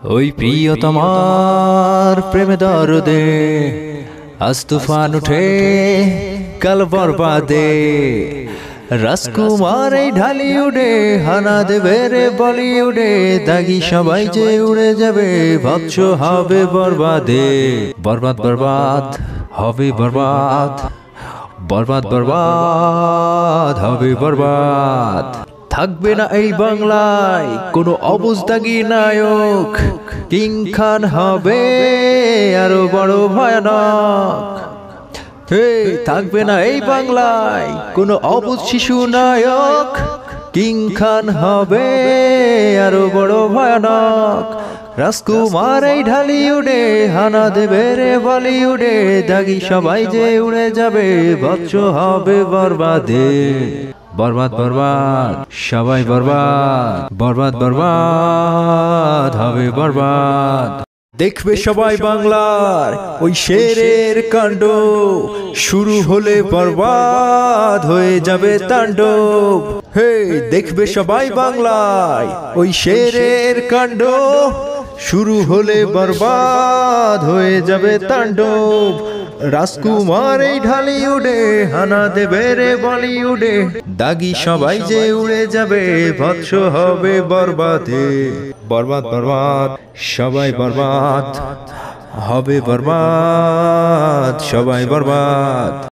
ওই প্রিয়তমার প্রেমে দরদে আজ তুফান উঠে কাল বরবাদে রাজকুমার এই ঢালি উড়ে হানা দেবে রে বলিউডে দাগি সবাই যে উড়ে যাবে ভাবছ হবে বরবাদে বরবাদ বরবাদ হবে বরবাদ বরবাদ বরবাদ হবে বরবাদ থাকবে না এই বাংলায় কোনো অবুঝদাগি নায়ক কিং খান হবে আরো বড় ভয়ানক থাকবে না এই বাংলায় কোনো অবুঝ শিশু নায়ক কিং খান হবে আরো বড় ভয়ানক রাজকুমার এই ঢালি উড়ে হানা দেবে রে বলিউডে দাগি সবাই যে উড়ে যাবে ভাবছ হবে বরবাদে বরবাদ বরবাদ সবাই বরবাদ বরবাদ বরবাদ হবে বরবাদ দেখবে সবাই বাংলার ওই শেরের কাণ্ড শুরু হলে বরবাদ হয়ে যাবে তাণ্ডব হে দেখবে সবাই বাংলায় ওই শেরের কাণ্ড শুরু হলে বরবাদ হয়ে যাবে তাণ্ডব রাজকুমার এই ঢালি উড়ে হানা দেবে রে বলিউডে দাগি সবাই যে উড়ে যাবে ভৎস হবে বরবাদে বরবাদ বরবাদ সবাই বরবাদ হবে বরবাদ সবাই বরবাদ।